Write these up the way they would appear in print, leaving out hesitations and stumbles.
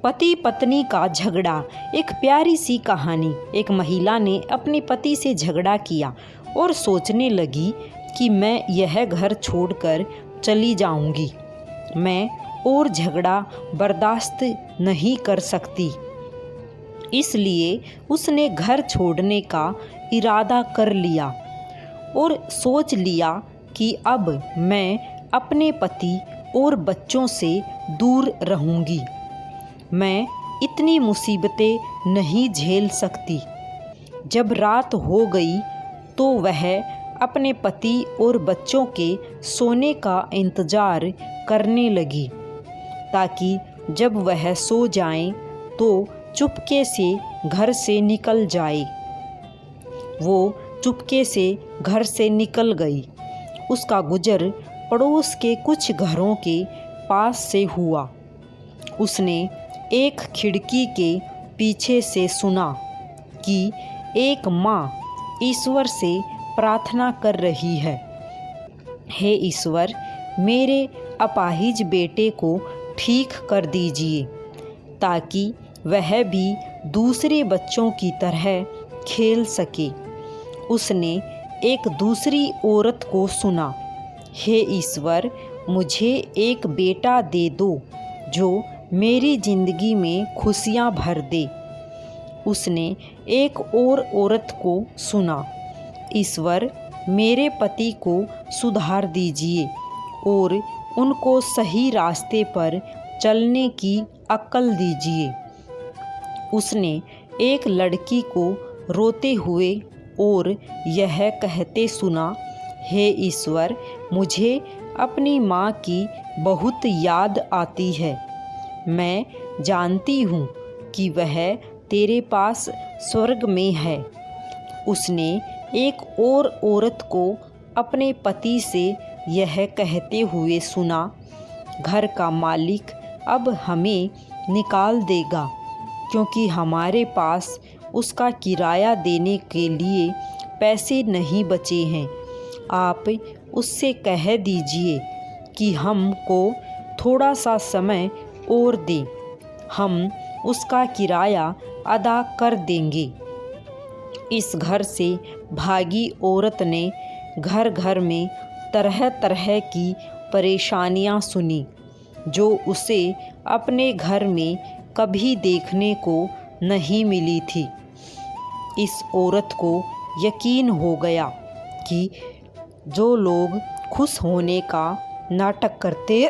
पति पत्नी का झगड़ा। एक प्यारी सी कहानी। एक महिला ने अपने पति से झगड़ा किया और सोचने लगी कि मैं यह घर छोड़कर चली जाऊंगी। मैं और झगड़ा बर्दाश्त नहीं कर सकती। इसलिए उसने घर छोड़ने का इरादा कर लिया और सोच लिया कि अब मैं अपने पति और बच्चों से दूर रहूंगी। मैं इतनी मुसीबतें नहीं झेल सकती। जब रात हो गई तो वह अपने पति और बच्चों के सोने का इंतज़ार करने लगी ताकि जब वह सो जाएं तो चुपके से घर से निकल जाए। वो चुपके से घर से निकल गई। उसका गुजर पड़ोस के कुछ घरों के पास से हुआ। उसने एक खिड़की के पीछे से सुना कि एक माँ ईश्वर से प्रार्थना कर रही है, हे ईश्वर, मेरे अपाहिज बेटे को ठीक कर दीजिए ताकि वह भी दूसरे बच्चों की तरह खेल सके। उसने एक दूसरी औरत को सुना, हे ईश्वर, मुझे एक बेटा दे दो जो मेरी ज़िंदगी में खुशियाँ भर दे। उसने एक और औरत को सुना, ईश्वर, मेरे पति को सुधार दीजिए और उनको सही रास्ते पर चलने की अक्ल दीजिए। उसने एक लड़की को रोते हुए और यह कहते सुना, हे ईश्वर, मुझे अपनी माँ की बहुत याद आती है। मैं जानती हूँ कि वह तेरे पास स्वर्ग में है। उसने एक और औरत को अपने पति से यह कहते हुए सुना, घर का मालिक अब हमें निकाल देगा क्योंकि हमारे पास उसका किराया देने के लिए पैसे नहीं बचे हैं। आप उससे कह दीजिए कि हमको थोड़ा सा समय और दें, हम उसका किराया अदा कर देंगे। इस घर से भागी औरत ने घर घर में तरह तरह की परेशानियां सुनी जो उसे अपने घर में कभी देखने को नहीं मिली थी। इस औरत को यकीन हो गया कि जो लोग खुश होने का नाटक करते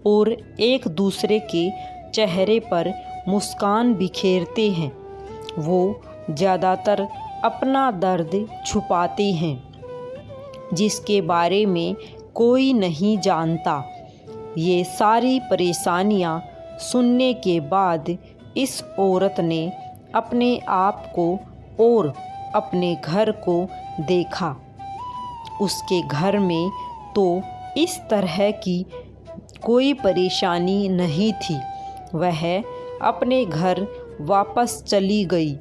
और एक दूसरे के चेहरे पर मुस्कान बिखेरते हैं, वो ज़्यादातर अपना दर्द छुपाते हैं जिसके बारे में कोई नहीं जानता। ये सारी परेशानियां सुनने के बाद इस औरत ने अपने आप को और अपने घर को देखा। उसके घर में तो इस तरह की कोई परेशानी नहीं थी। वह अपने घर वापस चली गई।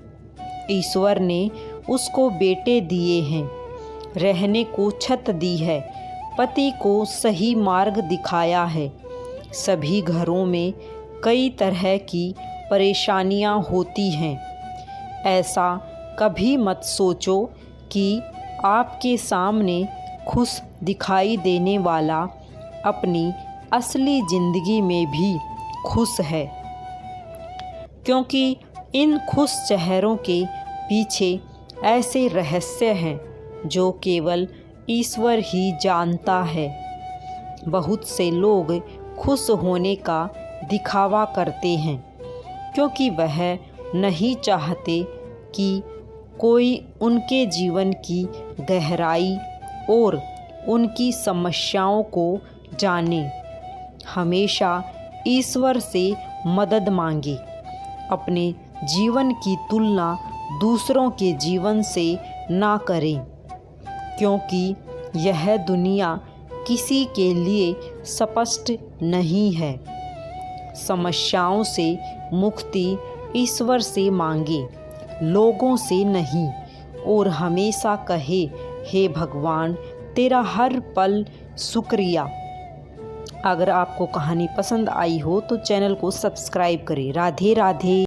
ईश्वर ने उसको बेटे दिए हैं, रहने को छत दी है, पति को सही मार्ग दिखाया है। सभी घरों में कई तरह की परेशानियां होती हैं। ऐसा कभी मत सोचो कि आपके सामने खुश दिखाई देने वाला अपनी असली ज़िंदगी में भी खुश है, क्योंकि इन खुश चेहरों के पीछे ऐसे रहस्य हैं जो केवल ईश्वर ही जानता है। बहुत से लोग खुश होने का दिखावा करते हैं क्योंकि वह नहीं चाहते कि कोई उनके जीवन की गहराई और उनकी समस्याओं को जाने। हमेशा ईश्वर से मदद मांगे। अपने जीवन की तुलना दूसरों के जीवन से ना करें, क्योंकि यह दुनिया किसी के लिए स्पष्ट नहीं है। समस्याओं से मुक्ति ईश्वर से मांगे, लोगों से नहीं। और हमेशा कहे, हे भगवान, तेरा हर पल शुक्रिया। अगर आपको कहानी पसंद आई हो तो चैनल को सब्सक्राइब करें। राधे राधे।